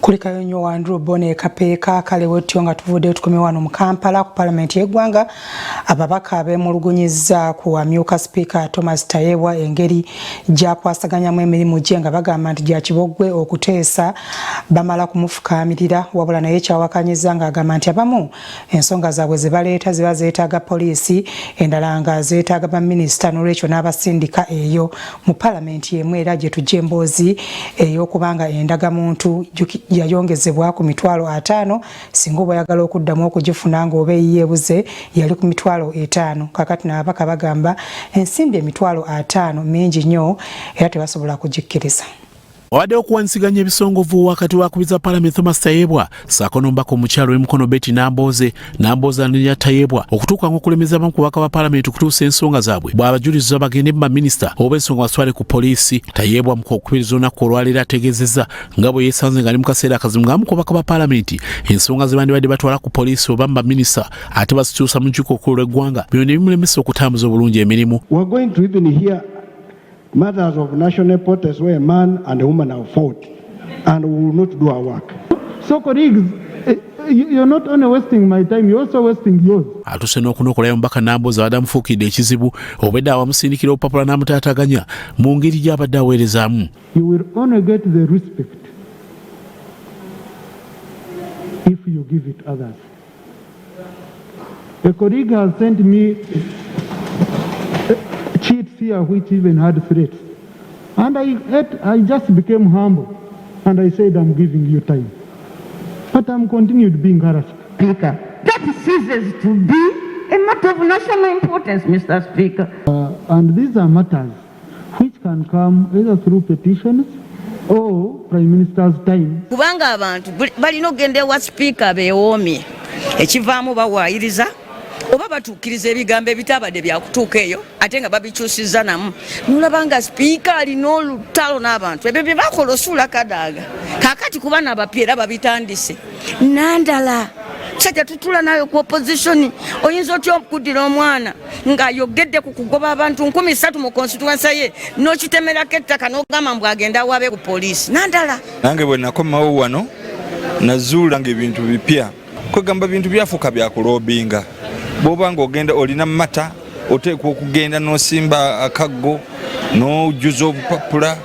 Kulikayo nnyo Wandru Bone Kapeeka kalewo ttyo nga tuvudde tukomye wano mu Kampala ku Parliament y'eggwanga. Ababaka beemulugunyizza ku amyuka Sipiika Thomas Tayebwa engeri gy'akwasaganyamu emirimu gye nga bagamba nti gya kiboggwe okuteesa bamala kumufukaamirira, wabula naye kyawakanyizza ng'agamba nti abamu ensonga zaabwe ze baleeta ziba zeetaaga poliisi, endala nga zeetaaga baminisita, n'olwekyo n'abasindika eyo mu Parliament y'emu era gye tujja emboozi ey'okubanga endagamuntu yayongezebwa ku mitwalo 5 singa oyagala okuddamu okugifuna ng'oba eyeebuze yali ku mitwalo 5. Kakati n'ababaka bagamba ensimbi emitwalo 5 mingi nnyo era tebasobola kugikkiriza. Wadde okuwansiganya ebisongovu wakati wakubiza Parliament Thomas Tayebwa saako n'omubaka omukyalo w'emikono Betty Nambooze ne Tayebwa okutuuka ng'okulemeza abamu ku bakabaka ba Parliament okutuusa ensonga zaabwe bw'abajulizi bagende mu baminisita oba ensonga baswale ku poliisi. Tayebwa mu kukubiriza olunaku olwaleero ategeezezza nga bwe yeesanze ng'ali mu kaseera akazibu ng'abamu ku bakabaka ba Parliament ensonga ze bandibadde batwala ku poliisi oba mu baminisita ate bazituusa mu lukiiko olukulu lw'eggwanga bino ne bimulemesa okutambuza obulungi emirimu. Matters of national importance where a man and a woman have fought and we will not do our work. So colleagues, you're not only wasting my time, you're also wasting yours. Atuse n'okunokolayo Mbaka Nambooze abadde amufuukidde ekizibu obwedde abamusindikira obupapula n'amutaataganya mu ngeri gy'abadde aweerezaamu. You will only get the respect if you give it others. A colleague has sent me cheats here which even had threats, and I just became humble and I said I'm giving you time, but I'm continued being harassed. Speaker, that ceases to be a matter of national importance, Mr. Speaker. And these are matters which can come either through petitions or Prime Minister's time. Kubanga abantu balina okugenda ewa Speaker beewoomye ekivaamu bawaayiriza oba batuukiriza ebigambo ebitabadde byakutuuka eyo ate nga babikyusizza namu nolaba nga Sipiika alina olutalo n'abantu ebyo bye bakola osuula kadaaga kaakati ku baana abapya era babitandise nandala sajja tutula nayo ku opposition oyinza otya okuddira omwana ng'ayogedde ku kugoba abantu 13 mu constituency ye n'okitemerako ettaka n'ogamba mbu agenda wabe ku poliisi nandala. Nange bwe nakomawo wano nazuula ng'ebintu bipya kwegamba bintu byafuuka byakulobinga. Boba ng'ogenda olina mata oteekwa okugenda n'osimba akaggo n'ojjuza obupapula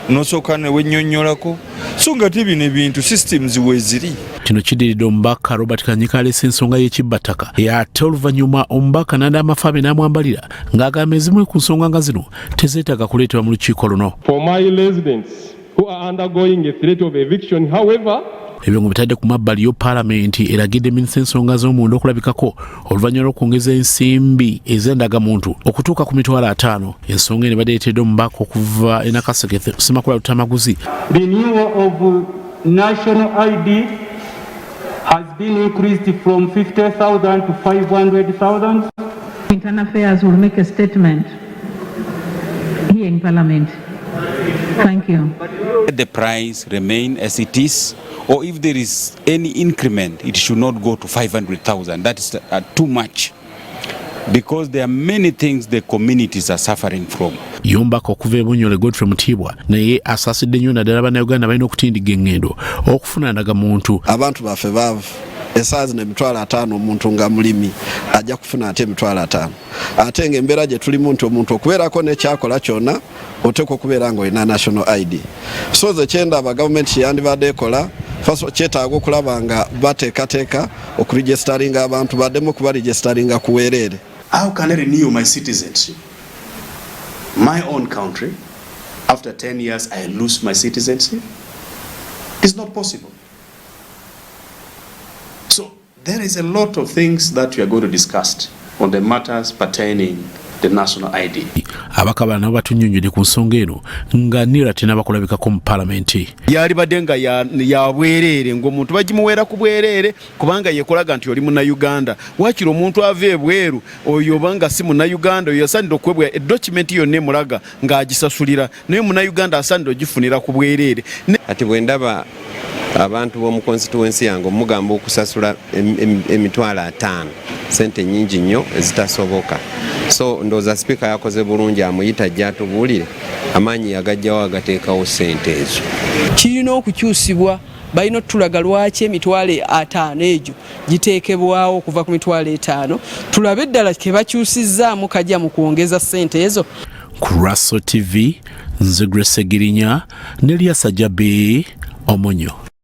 n'osooka ne wennyonnyolako so nga tebino ebintu systems weeziri. Kino kiddiridde omubaka Robert Kanyika aleese ensonga y'ekibbattaka ate oluvannyuma omubaka n'adda amafaabe n'amwambalira ng'agamba ezimu ku nsonga nga zino tezeetaaga kuleetebwa mu lukiiko luno. For my residents who are undergoing a threat of eviction, however, ebyo ngo bitadde ku mabbali yo Parliament eragidde minisita ensonga z'omunda okulabikako oluvannyuma lw'okwongeza ensimbi ez'endagamuntu okutuuka ku mitwalo 5. Ensonga eno ebadde ereeteddwa omubaka okuva e Nakaseke Ssemakula Lutamaguzi. Renewal of national ID has been increased from 50,000 to 500,000. Internal Affairs will make a statement here in Parliament. Thank you. The price remain as it is, or if there is any increment, it should not go to 500,000. That is too much, because there are many things the communities are suffering from. Yombako okuva e Bunyole Godfrey Mutibwa naye asaasidde nnyo naddala bannayuganda balina okutindiga engendo okufuna endagamuntu. Abantu baffe baavu esaazi n'emitwalo 5 omuntu nga mulimi ajja kufuna ate emitwalo 5 ate ng'embeera gye tulimu nti omuntu okubeerako n'ekyakola kyonna oteekwa okubeera ng'olina national ID. So ze kyendaba gavumenti yandibadde ekola kyetaaga okulaba nga bateekateeka okuregisteringa abantu baddemu okubaregisteringa ku bwereere. How can I renew my citizenship? My own country, after 10 years I lose my citizenship? It's not possible. So there is a lot of things that we are going to discuss on the matters pertaining the national ID. Abaka bano batunnyonnyodde ku nsonga eno nga nira tena bakulabikako mu Parliament. Yali badde nga ya bwereere ng'omuntu bagimuweera ku bwereere kubanga yekolaga nti oli Munnayuganda. Waakiri omuntu ava ebweru oyo obanga si Munnayuganda oyo asaanidde okwebwa edokimenti yonna emulaga ng'agisasulira naye Munnayuganda asaanidde ogifunira ku bwereere. Ati bwe ndaba abantu b'omu constituency yange omugamba okusasula emitwalo 5 sente nnyingi nnyo ezitasoboka. So ndooza Sipiika yakoze bulungi amuyita ajja atubuulire amaanyi yagajjawo agateekawo ssente ezo. Kirina okukyusibwa balina tulaga lwaki emitwalo 5 egyo giteekebwawo okuva ku mitwalo 5 tulabe ddala ke bakyusizzaamu kajja mu kuongeza ssente ezo. Ku Raso TV nze Grace Girinya ne Lyasa Jabe Omonyo.